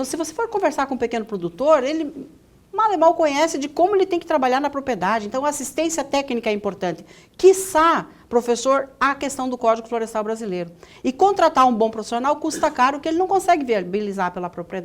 Se você for conversar com um pequeno produtor, ele mal e mal conhece de como ele tem que trabalhar na propriedade. Então, a assistência técnica é importante. Quiçá, professor, a questão do Código Florestal Brasileiro. E contratar um bom profissional custa caro, que ele não consegue viabilizar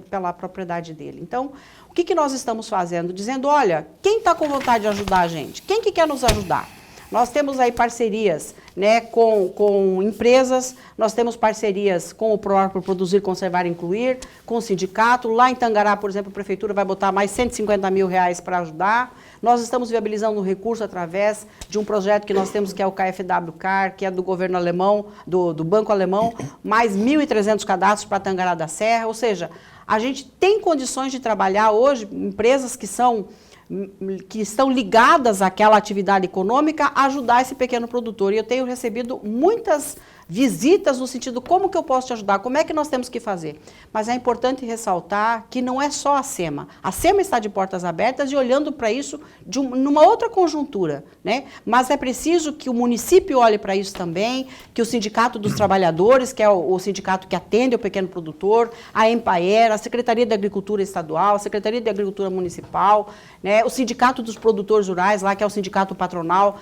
pela propriedade dele. Então, o que nós estamos fazendo? Dizendo, olha, quem está com vontade de ajudar a gente? Quem que quer nos ajudar? Nós temos aí parcerias, né, com empresas, nós temos parcerias com o próprio Produzir, Conservar e Incluir, com o sindicato. Lá em Tangará, por exemplo, a prefeitura vai botar mais R$150 mil para ajudar. Nós estamos viabilizando um recurso através de um projeto que nós temos, que é o KfW CAR, que é do governo alemão, do Banco Alemão, mais 1.300 cadastros para Tangará da Serra. Ou seja, a gente tem condições de trabalhar hoje, empresas que estão ligadas àquela atividade econômica, a ajudar esse pequeno produtor. E eu tenho recebido muitas visitas no sentido, como que eu posso te ajudar, como é que nós temos que fazer. Mas é importante ressaltar que não é só a SEMA. A SEMA está de portas abertas e olhando para isso numa outra conjuntura, né? Mas é preciso que o município olhe para isso também, que o Sindicato dos Trabalhadores, que é o sindicato que atende o pequeno produtor, a EMPAER, a Secretaria de Agricultura Estadual, a Secretaria de Agricultura Municipal, né? O Sindicato dos Produtores Rurais, lá que é o sindicato patronal.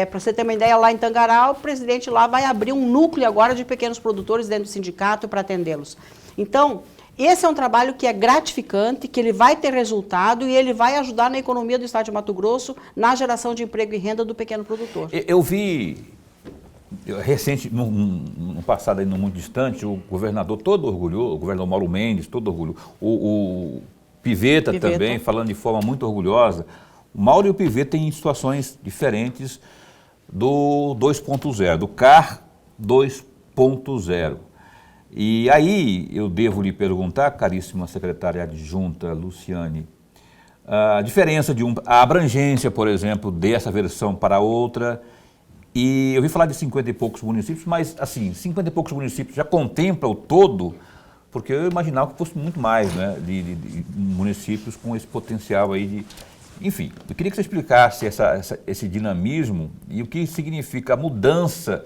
Para você ter uma ideia, lá em Tangará, o presidente lá vai abrir um núcleo agora de pequenos produtores dentro do sindicato para atendê-los. Então, esse é um trabalho que é gratificante, que ele vai ter resultado e ele vai ajudar na economia do estado de Mato Grosso, na geração de emprego e renda do pequeno produtor. Eu vi, recente, no passado, aí, não muito distante, o governador todo orgulhoso, o governador Mauro Mendes, todo orgulhoso, o Pivetta também, falando de forma muito orgulhosa. O Mauro e o Pivetta têm situações diferentes do 2.0, do CAR 2.0. E aí eu devo lhe perguntar, caríssima secretária adjunta Luciane, a diferença a abrangência, por exemplo, dessa versão para outra. E eu ouvi falar de 50 e poucos municípios, mas assim, 50 e poucos municípios já contempla o todo, porque eu imaginava que fosse muito mais, né, de municípios com esse potencial aí de... Enfim, eu queria que você explicasse esse dinamismo e o que significa a mudança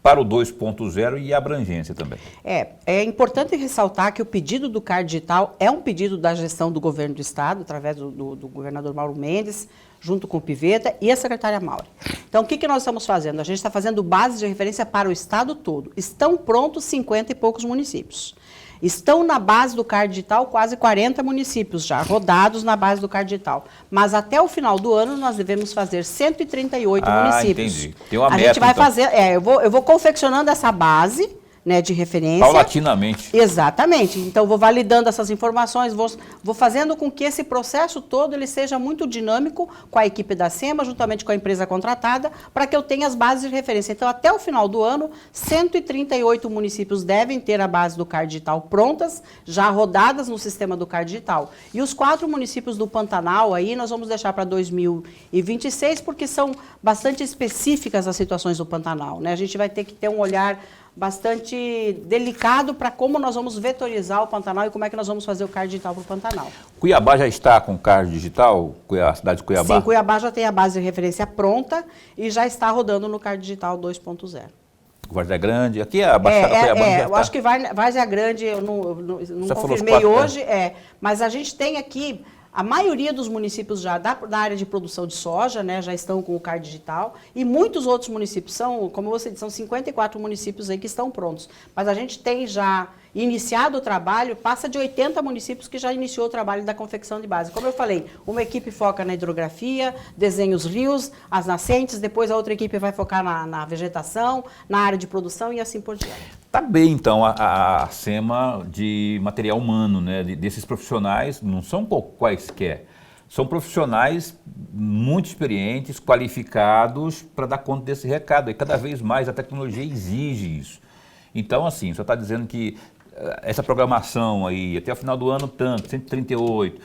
para o 2.0 e a abrangência também. É importante ressaltar que o pedido do CAR Digital é um pedido da gestão do governo do estado, através do governador Mauro Mendes, junto com o Pivetta e a secretária Maura. Então, o que nós estamos fazendo? A gente está fazendo base de referência para o estado todo. Estão prontos 50 e poucos municípios. Estão na base do CAR Digital quase 40 municípios já, rodados na base do CAR Digital. Mas até o final do ano nós devemos fazer 138 municípios. Entendi. Tem uma meta, a gente vai então fazer, eu vou confeccionando essa base, né, de referência. Paulatinamente. Exatamente. Então, vou validando essas informações, vou fazendo com que esse processo todo ele seja muito dinâmico com a equipe da SEMA, juntamente com a empresa contratada, para que eu tenha as bases de referência. Então, até o final do ano, 138 municípios devem ter a base do CAR Digital prontas, já rodadas no sistema do CAR Digital. E os 4 municípios do Pantanal, aí nós vamos deixar para 2026, porque são bastante específicas as situações do Pantanal, né? A gente vai ter que ter um olhar bastante delicado para como nós vamos vetorizar o Pantanal e como é que nós vamos fazer o CAR Digital para o Pantanal. Cuiabá já está com CAR Digital? A cidade de Cuiabá? Sim, Cuiabá já tem a base de referência pronta e já está rodando no CAR Digital 2.0. Várzea Grande, aqui a Baixada Cuiabá já eu acho que Várzea Grande, eu não confirmei hoje, mas a gente tem aqui A maioria dos municípios já da área de produção de soja, né, já estão com o CAR digital, e muitos outros municípios, como você disse, são 54 municípios aí que estão prontos. Mas a gente tem já iniciado o trabalho, passa de 80 municípios que já iniciou o trabalho da confecção de base. Como eu falei, uma equipe foca na hidrografia, desenha os rios, as nascentes, depois a outra equipe vai focar na vegetação, na área de produção e assim por diante. Está bem, então, a SEMA de material humano, né, desses profissionais, não são quaisquer, são profissionais muito experientes, qualificados para dar conta desse recado. E cada vez mais a tecnologia exige isso. Então, assim, você está dizendo que essa programação aí, até o final do ano, tanto, 138,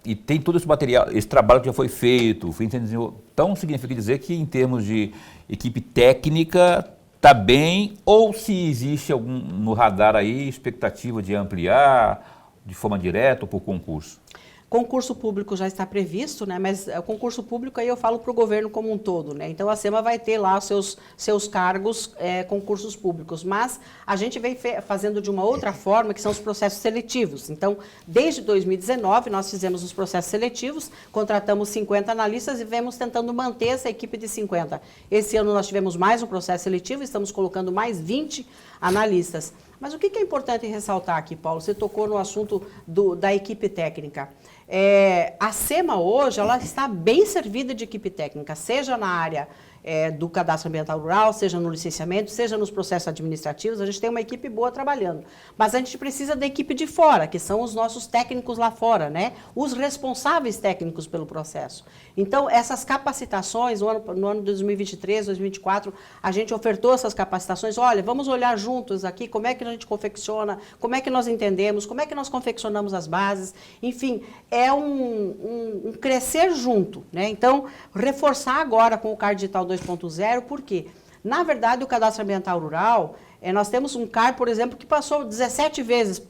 e tem todo esse material, esse trabalho que já foi feito, então significa dizer que em termos de equipe técnica, está bem, ou se existe algum no radar aí expectativa de ampliar de forma direta ou por concurso? Concurso público já está previsto, né? Mas o concurso público aí eu falo para o governo como um todo, né? Então a SEMA vai ter lá os seus cargos, concursos públicos, mas a gente vem fazendo de uma outra forma, que são os processos seletivos. Então, desde 2019 nós fizemos os processos seletivos, contratamos 50 analistas e vemos tentando manter essa equipe de 50. Esse ano nós tivemos mais um processo seletivo, estamos colocando mais 20 analistas. Mas o que é importante ressaltar aqui, Paulo? Você tocou no assunto da equipe técnica. A SEMA hoje ela está bem servida de equipe técnica, seja na área do cadastro ambiental rural, seja no licenciamento, seja nos processos administrativos, a gente tem uma equipe boa trabalhando. Mas a gente precisa da equipe de fora, que são os nossos técnicos lá fora, né? Os responsáveis técnicos pelo processo. Então, essas capacitações, no ano de 2023, 2024, a gente ofertou essas capacitações. Olha, vamos olhar juntos aqui como é que a gente confecciona, como é que nós entendemos, como é que nós confeccionamos as bases. Enfim, é um crescer junto, né? Então, reforçar agora com o CAR Digital 2.0, por quê? Na verdade, o cadastro ambiental rural, nós temos um CAR, por exemplo, que passou 17 vezes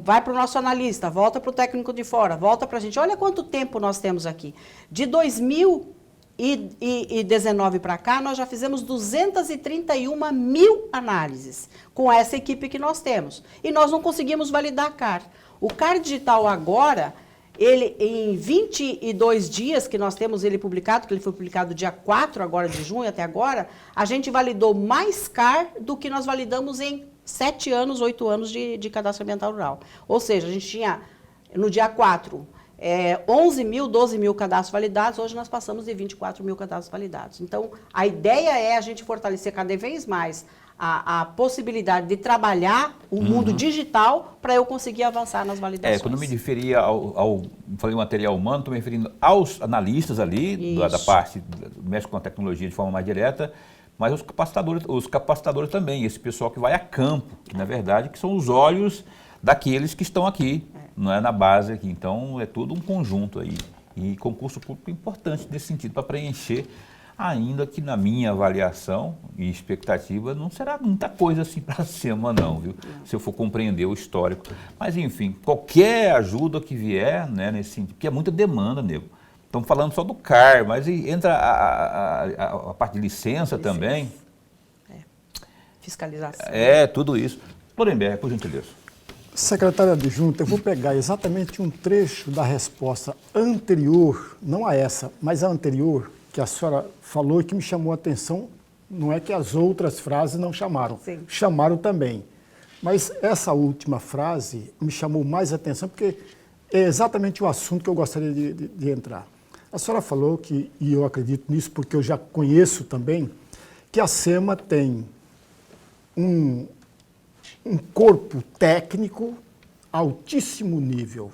vai para o nosso analista, volta para o técnico de fora, volta para a gente. Olha quanto tempo nós temos aqui. De 2019 para cá, nós já fizemos 231 mil análises com essa equipe que nós temos. E nós não conseguimos validar CAR. O CAR digital agora, ele em 22 dias que nós temos ele publicado, que ele foi publicado dia 4 agora de junho até agora, a gente validou mais CAR do que nós validamos em 7 anos, 8 anos de cadastro ambiental rural. Ou seja, a gente tinha no dia 4, 11 mil, 12 mil cadastros validados, hoje nós passamos de 24 mil cadastros validados. Então, a ideia é a gente fortalecer cada vez mais a possibilidade de trabalhar o mundo digital para eu conseguir avançar nas validações. Quando eu me referi falei material humano, estou me referindo aos analistas ali, da parte que mexe com a tecnologia de forma mais direta, mas os capacitadores também, esse pessoal que vai a campo, que na verdade que são os olhos daqueles que estão aqui, não é na base aqui. Então é tudo um conjunto aí. E concurso público importante nesse sentido, para preencher, ainda que na minha avaliação e expectativa não será muita coisa assim para a SEMA não, viu? Se eu for compreender o histórico. Mas enfim, qualquer ajuda que vier, né, nesse sentido, porque é muita demanda, nego. Estamos falando só do CAR, mas entra a parte de licença também. Fiscalização. Tudo isso. Lorenberg, por gentileza. Secretária adjunta, eu vou pegar exatamente um trecho da resposta anterior, não a essa, mas a anterior, que a senhora falou e que me chamou a atenção. Não é que as outras frases não chamaram, Sim. Chamaram também. Mas essa última frase me chamou mais a atenção porque é exatamente o assunto que eu gostaria de entrar. A senhora falou que, e eu acredito nisso porque eu já conheço também, que a SEMA tem um corpo técnico altíssimo nível.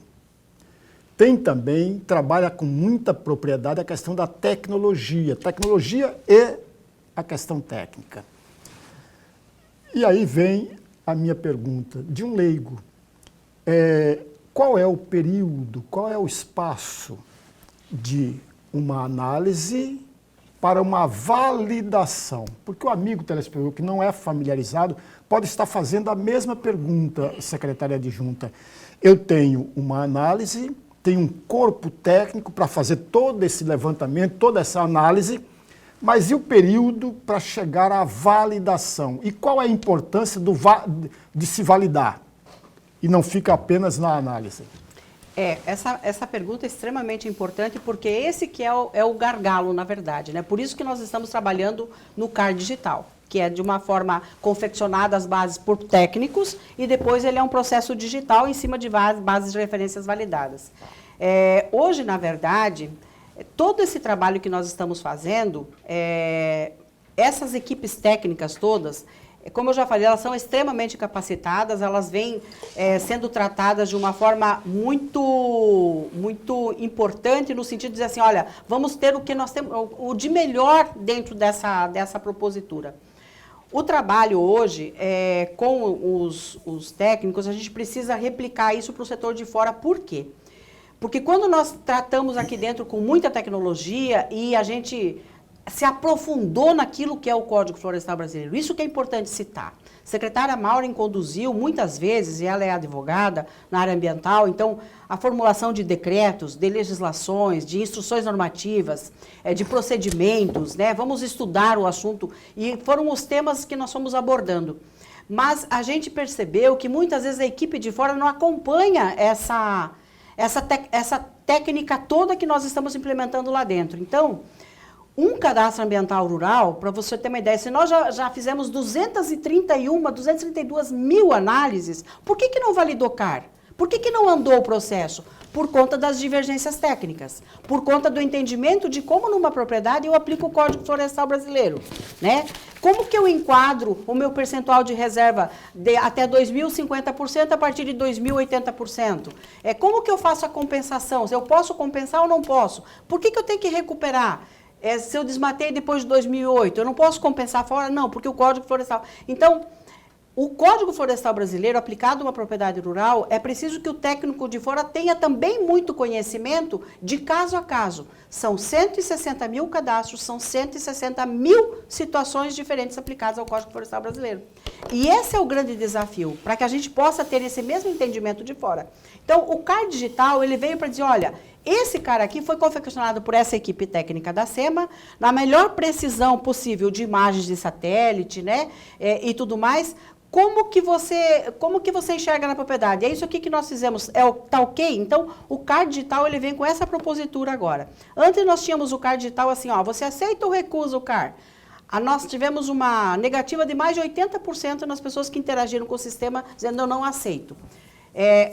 Tem também, trabalha com muita propriedade a questão da tecnologia e a questão técnica. E aí vem a minha pergunta, de um leigo. Qual é o período, qual é o espaço de uma análise para uma validação? Porque o amigo telespectador que não é familiarizado pode estar fazendo a mesma pergunta, secretária adjunta. Eu tenho uma análise, tenho um corpo técnico para fazer todo esse levantamento, toda essa análise, mas e o período para chegar à validação? E qual é a importância de se validar? E não fica apenas na análise. Essa pergunta é extremamente importante porque esse que é o gargalo, na verdade, né? Por isso que nós estamos trabalhando no CAR digital, que é de uma forma confeccionada as bases por técnicos e depois ele é um processo digital em cima de bases de referências validadas. Hoje, na verdade, todo esse trabalho que nós estamos fazendo, essas equipes técnicas todas, como eu já falei, elas são extremamente capacitadas, elas vêm sendo tratadas de uma forma muito importante, no sentido de dizer assim, olha, vamos ter o que nós temos, o de melhor dentro dessa propositura. O trabalho hoje, com os técnicos, a gente precisa replicar isso para o setor de fora. Por quê? Porque quando nós tratamos aqui dentro com muita tecnologia e a gente se aprofundou naquilo que é o Código Florestal Brasileiro. Isso que é importante citar. A secretária Maureen conduziu muitas vezes, e ela é advogada na área ambiental, então a formulação de decretos, de legislações, de instruções normativas, de procedimentos, né? Vamos estudar o assunto, e foram os temas que nós fomos abordando. Mas a gente percebeu que muitas vezes a equipe de fora não acompanha essa técnica toda que nós estamos implementando lá dentro. Então, um cadastro ambiental rural, para você ter uma ideia, se nós já fizemos 232 mil análises, por que não validou CAR? Por que não andou o processo? Por conta das divergências técnicas, por conta do entendimento de como numa propriedade eu aplico o Código Florestal Brasileiro, né? Como que eu enquadro o meu percentual de reserva de até 2.050% a partir de 2.080%? Como que eu faço a compensação? Se eu posso compensar ou não posso? Por que eu tenho que recuperar? Se eu desmatei depois de 2008, eu não posso compensar fora? Não, porque o Código Florestal... Então, o Código Florestal Brasileiro, aplicado a uma propriedade rural, é preciso que o técnico de fora tenha também muito conhecimento de caso a caso. São 160 mil cadastros, são 160 mil situações diferentes aplicadas ao Código Florestal Brasileiro. E esse é o grande desafio, para que a gente possa ter esse mesmo entendimento de fora. Então, o CAR digital, ele veio para dizer, olha, esse cara aqui foi confeccionado por essa equipe técnica da SEMA, na melhor precisão possível de imagens de satélite, né, e tudo mais. Como que você enxerga na propriedade? É isso aqui que nós fizemos, tá ok? Então, o CAR digital, ele vem com essa propositura agora. Antes nós tínhamos o CAR digital assim, ó, você aceita ou recusa o CAR? Nós tivemos uma negativa de mais de 80% nas pessoas que interagiram com o sistema, dizendo eu não aceito.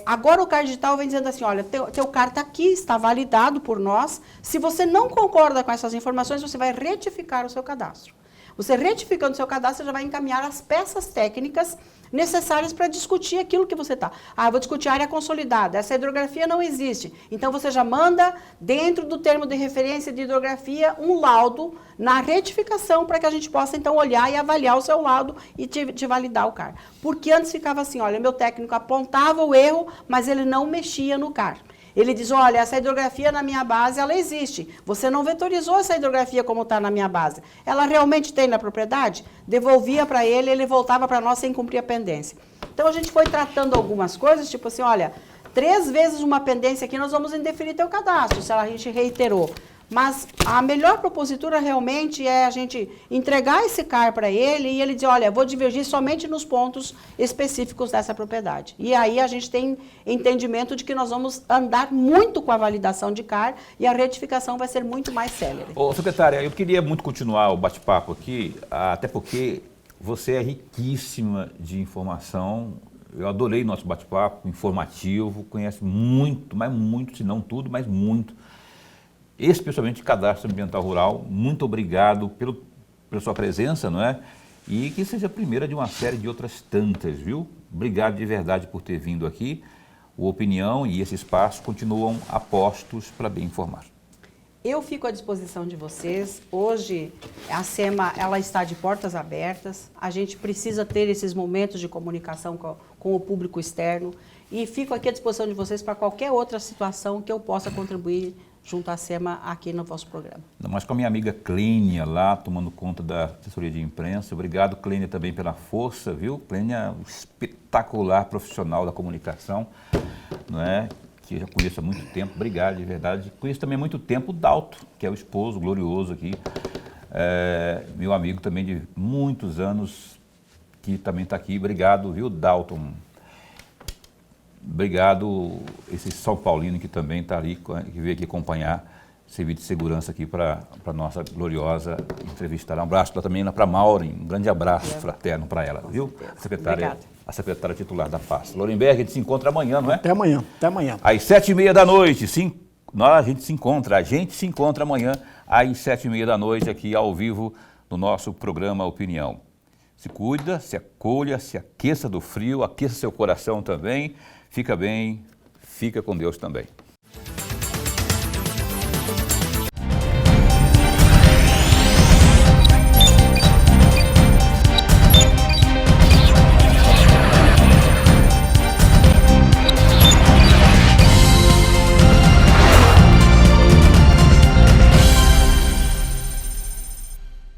Agora o CAR digital vem dizendo assim, olha, teu CAR está aqui, está validado por nós. Se você não concorda com essas informações, você vai retificar o seu cadastro. Você retificando o seu cadastro, você já vai encaminhar as peças técnicas necessárias para discutir aquilo que você está. Eu vou discutir área consolidada, essa hidrografia não existe. Então, você já manda, dentro do termo de referência de hidrografia, um laudo na retificação para que a gente possa, então, olhar e avaliar o seu laudo e te validar o CAR. Porque antes ficava assim, olha, meu técnico apontava o erro, mas ele não mexia no CAR. Ele diz, olha, essa hidrografia na minha base, ela existe. Você não vetorizou essa hidrografia como está na minha base. Ela realmente tem na propriedade? Devolvia para ele, ele voltava para nós sem cumprir a pendência. Então, a gente foi tratando algumas coisas, tipo assim, olha, 3 vezes uma pendência aqui, nós vamos indeferir teu cadastro, se a gente reiterou. Mas a melhor propositura realmente é a gente entregar esse CAR para ele e ele dizer, olha, vou divergir somente nos pontos específicos dessa propriedade. E aí a gente tem entendimento de que nós vamos andar muito com a validação de CAR e a retificação vai ser muito mais célere. Ô, secretária, eu queria muito continuar o bate-papo aqui, até porque você é riquíssima de informação. Eu adorei nosso bate-papo, informativo, conhece muito, mas muito, se não tudo, mas muito. Especialmente cadastro ambiental rural. Muito obrigado pela sua presença, não é? E que seja a primeira de uma série de outras tantas, viu? Obrigado de verdade por ter vindo aqui. O Opinião e esse espaço continuam apostos para bem informar. Eu fico à disposição de vocês. Hoje, a SEMA ela está de portas abertas. A gente precisa ter esses momentos de comunicação com o público externo. E fico aqui à disposição de vocês para qualquer outra situação que eu possa contribuir junto à SEMA aqui no vosso programa. Ainda mais com a minha amiga Clênia lá, tomando conta da assessoria de imprensa. Obrigado, Clênia, também pela força, viu? Clênia é um espetacular profissional da comunicação, não é? Que eu já conheço há muito tempo. Obrigado, de verdade. Conheço também há muito tempo o Dalto, que é o esposo glorioso aqui, meu amigo também de muitos anos, que também está aqui. Obrigado, viu, Dalton? Obrigado, esse São Paulino que também está ali, que veio aqui acompanhar, servir de segurança aqui para a nossa gloriosa entrevistada. Um abraço também para a Maureen, um grande abraço fraterno para ela, viu? A secretária titular da pasta. Lorenberg, a gente se encontra amanhã, não é? Até amanhã, até amanhã. Às 7h30 da noite, a gente se encontra amanhã às 7h30 da noite aqui ao vivo no nosso programa Opinião. Se cuida, se acolha, se aqueça do frio, aqueça seu coração também. Fica bem, fica com Deus também.